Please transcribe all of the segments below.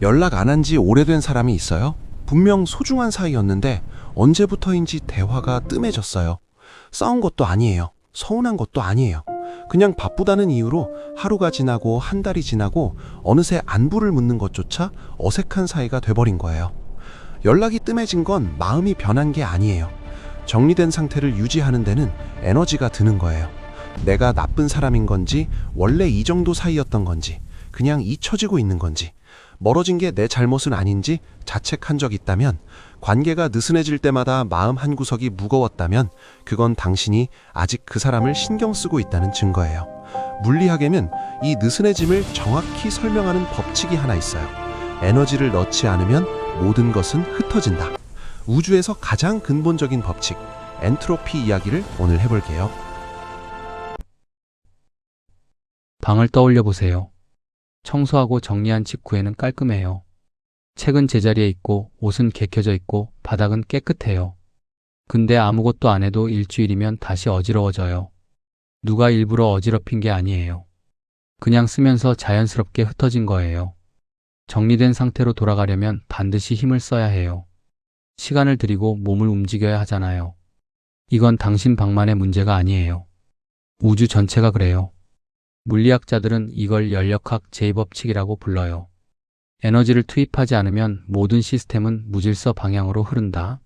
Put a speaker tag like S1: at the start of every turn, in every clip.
S1: 연락 안 한 지 오래된 사람이 있어요? 분명 소중한 사이였는데 언제부터인지 대화가 뜸해졌어요. 싸운 것도 아니에요. 서운한 것도 아니에요. 그냥 바쁘다는 이유로 하루가 지나고 한 달이 지나고 어느새 안부를 묻는 것조차 어색한 사이가 돼버린 거예요. 연락이 뜸해진 건 마음이 변한 게 아니에요. 정리된 상태를 유지하는 데는 에너지가 드는 거예요. 내가 나쁜 사람인 건지, 원래 이 정도 사이였던 건지, 그냥 잊혀지고 있는 건지, 멀어진 게 내 잘못은 아닌지 자책한 적 있다면, 관계가 느슨해질 때마다 마음 한구석이 무거웠다면 그건 당신이 아직 그 사람을 신경 쓰고 있다는 증거예요. 물리학에는 이 느슨해짐을 정확히 설명하는 법칙이 하나 있어요. 에너지를 넣지 않으면 모든 것은 흩어진다. 우주에서 가장 근본적인 법칙, 엔트로피 이야기를 오늘 해볼게요.
S2: 방을 떠올려 보세요. 청소하고 정리한 직후에는 깔끔해요. 책은 제자리에 있고 옷은 개켜져 있고 바닥은 깨끗해요. 근데 아무것도 안 해도 일주일이면 다시 어지러워져요. 누가 일부러 어지럽힌 게 아니에요. 그냥 쓰면서 자연스럽게 흩어진 거예요. 정리된 상태로 돌아가려면 반드시 힘을 써야 해요. 시간을 들이고 몸을 움직여야 하잖아요. 이건 당신 방만의 문제가 아니에요. 우주 전체가 그래요. 물리학자들은 이걸 연력학 제2법칙이라고 불러요. 에너지를 투입하지 않으면 모든 시스템은 무질서 방향으로 흐른다.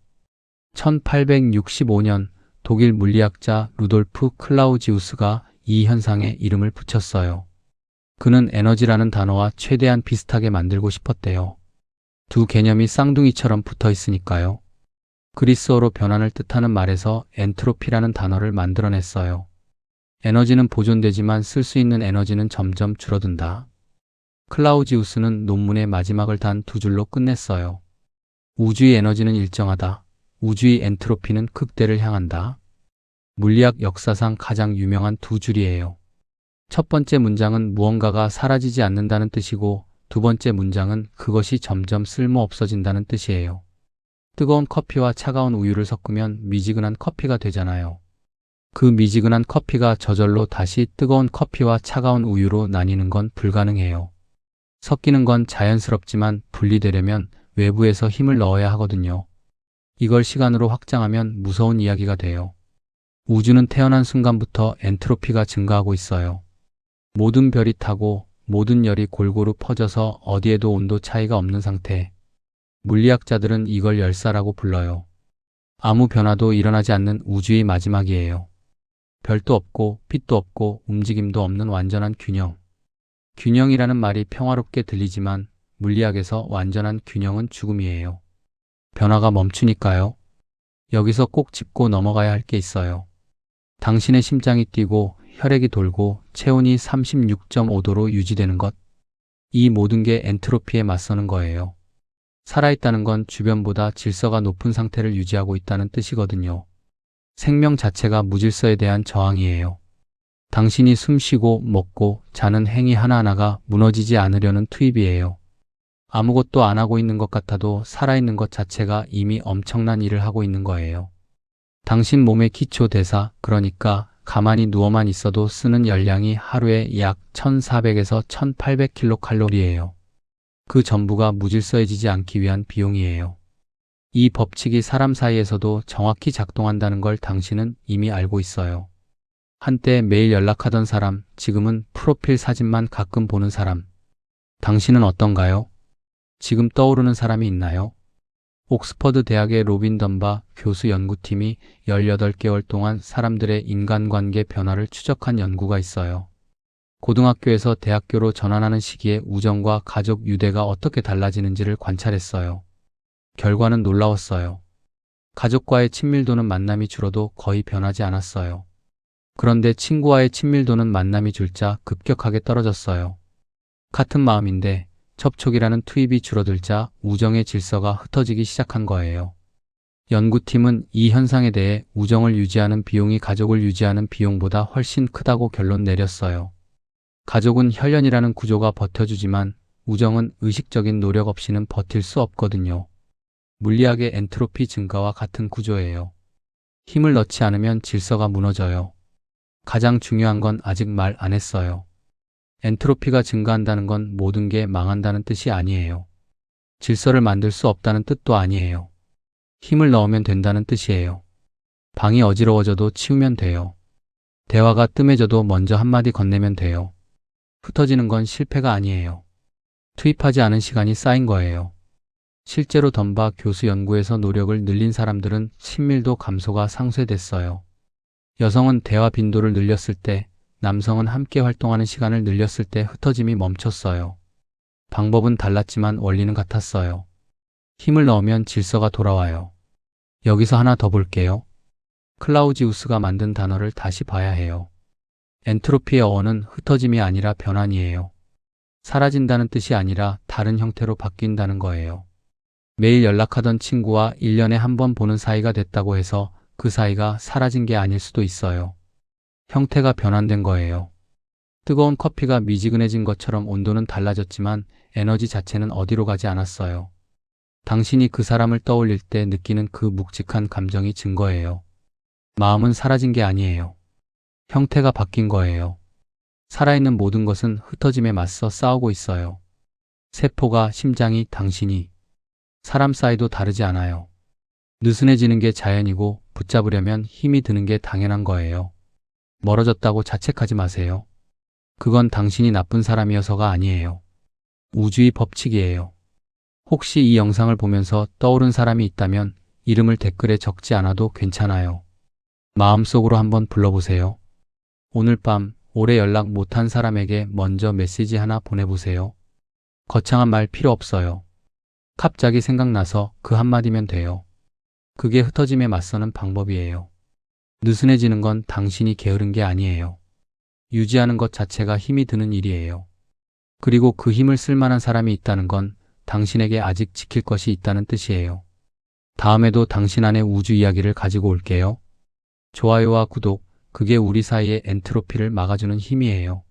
S2: 1865년 독일 물리학자 루돌프 클라우지우스가 이 현상에 이름을 붙였어요. 그는 에너지라는 단어와 최대한 비슷하게 만들고 싶었대요. 두 개념이 쌍둥이처럼 붙어 있으니까요. 그리스어로 변환을 뜻하는 말에서 엔트로피라는 단어를 만들어냈어요. 에너지는 보존되지만 쓸 수 있는 에너지는 점점 줄어든다. 클라우지우스는 논문의 마지막을 단 두 줄로 끝냈어요. 우주의 에너지는 일정하다. 우주의 엔트로피는 극대를 향한다. 물리학 역사상 가장 유명한 두 줄이에요. 첫 번째 문장은 무언가가 사라지지 않는다는 뜻이고, 두 번째 문장은 그것이 점점 쓸모 없어진다는 뜻이에요. 뜨거운 커피와 차가운 우유를 섞으면 미지근한 커피가 되잖아요. 그 미지근한 커피가 저절로 다시 뜨거운 커피와 차가운 우유로 나뉘는 건 불가능해요. 섞이는 건 자연스럽지만 분리되려면 외부에서 힘을 넣어야 하거든요. 이걸 시간으로 확장하면 무서운 이야기가 돼요. 우주는 태어난 순간부터 엔트로피가 증가하고 있어요. 모든 별이 타고 모든 열이 골고루 퍼져서 어디에도 온도 차이가 없는 상태. 물리학자들은 이걸 열사라고 불러요. 아무 변화도 일어나지 않는 우주의 마지막이에요. 별도 없고 빛도 없고 움직임도 없는 완전한 균형. 균형이라는 말이 평화롭게 들리지만 물리학에서 완전한 균형은 죽음이에요. 변화가 멈추니까요. 여기서 꼭 짚고 넘어가야 할 게 있어요. 당신의 심장이 뛰고 혈액이 돌고 체온이 36.5도로 유지되는 것. 이 모든 게 엔트로피에 맞서는 거예요. 살아있다는 건 주변보다 질서가 높은 상태를 유지하고 있다는 뜻이거든요. 생명 자체가 무질서에 대한 저항이에요. 당신이 숨쉬고 먹고 자는 행위 하나하나가 무너지지 않으려는 투입이에요. 아무것도 안 하고 있는 것 같아도 살아있는 것 자체가 이미 엄청난 일을 하고 있는 거예요. 당신 몸의 기초 대사, 그러니까 가만히 누워만 있어도 쓰는 열량이 하루에 약 1400에서 1800kcal예요. 그 전부가 무질서해지지 않기 위한 비용이에요. 이 법칙이 사람 사이에서도 정확히 작동한다는 걸 당신은 이미 알고 있어요. 한때 매일 연락하던 사람, 지금은 프로필 사진만 가끔 보는 사람. 당신은 어떤가요? 지금 떠오르는 사람이 있나요? 옥스퍼드 대학의 로빈 던바 교수 연구팀이 18개월 동안 사람들의 인간관계 변화를 추적한 연구가 있어요. 고등학교에서 대학교로 전환하는 시기에 우정과 가족 유대가 어떻게 달라지는지를 관찰했어요. 결과는 놀라웠어요. 가족과의 친밀도는 만남이 줄어도 거의 변하지 않았어요. 그런데 친구와의 친밀도는 만남이 줄자 급격하게 떨어졌어요. 같은 마음인데 접촉이라는 투입이 줄어들자 우정의 질서가 흩어지기 시작한 거예요. 연구팀은 이 현상에 대해 우정을 유지하는 비용이 가족을 유지하는 비용보다 훨씬 크다고 결론 내렸어요. 가족은 혈연이라는 구조가 버텨주지만 우정은 의식적인 노력 없이는 버틸 수 없거든요. 물리학의 엔트로피 증가와 같은 구조예요. 힘을 넣지 않으면 질서가 무너져요. 가장 중요한 건 아직 말 안 했어요. 엔트로피가 증가한다는 건 모든 게 망한다는 뜻이 아니에요. 질서를 만들 수 없다는 뜻도 아니에요. 힘을 넣으면 된다는 뜻이에요. 방이 어지러워져도 치우면 돼요. 대화가 뜸해져도 먼저 한마디 건네면 돼요. 흩어지는 건 실패가 아니에요. 투입하지 않은 시간이 쌓인 거예요. 실제로 던바 교수 연구에서 노력을 늘린 사람들은 친밀도 감소가 상쇄됐어요. 여성은 대화 빈도를 늘렸을 때, 남성은 함께 활동하는 시간을 늘렸을 때 흩어짐이 멈췄어요. 방법은 달랐지만 원리는 같았어요. 힘을 넣으면 질서가 돌아와요. 여기서 하나 더 볼게요. 클라우지우스가 만든 단어를 다시 봐야 해요. 엔트로피의 어원은 흩어짐이 아니라 변환이에요. 사라진다는 뜻이 아니라 다른 형태로 바뀐다는 거예요. 매일 연락하던 친구와 1년에 한 번 보는 사이가 됐다고 해서 그 사이가 사라진 게 아닐 수도 있어요. 형태가 변환된 거예요. 뜨거운 커피가 미지근해진 것처럼 온도는 달라졌지만 에너지 자체는 어디로 가지 않았어요. 당신이 그 사람을 떠올릴 때 느끼는 그 묵직한 감정이 증거예요. 마음은 사라진 게 아니에요. 형태가 바뀐 거예요. 살아있는 모든 것은 흩어짐에 맞서 싸우고 있어요. 세포가, 심장이, 당신이. 사람 사이도 다르지 않아요. 느슨해지는 게 자연이고 붙잡으려면 힘이 드는 게 당연한 거예요. 멀어졌다고 자책하지 마세요. 그건 당신이 나쁜 사람이어서가 아니에요. 우주의 법칙이에요. 혹시 이 영상을 보면서 떠오른 사람이 있다면 이름을 댓글에 적지 않아도 괜찮아요. 마음속으로 한번 불러보세요. 오늘 밤 오래 연락 못한 사람에게 먼저 메시지 하나 보내보세요. 거창한 말 필요 없어요. 갑자기 생각나서 그 한마디면 돼요. 그게 흩어짐에 맞서는 방법이에요. 느슨해지는 건 당신이 게으른 게 아니에요. 유지하는 것 자체가 힘이 드는 일이에요. 그리고 그 힘을 쓸 만한 사람이 있다는 건 당신에게 아직 지킬 것이 있다는 뜻이에요. 다음에도 당신 안의 우주 이야기를 가지고 올게요. 좋아요와 구독, 그게 우리 사이의 엔트로피를 막아주는 힘이에요.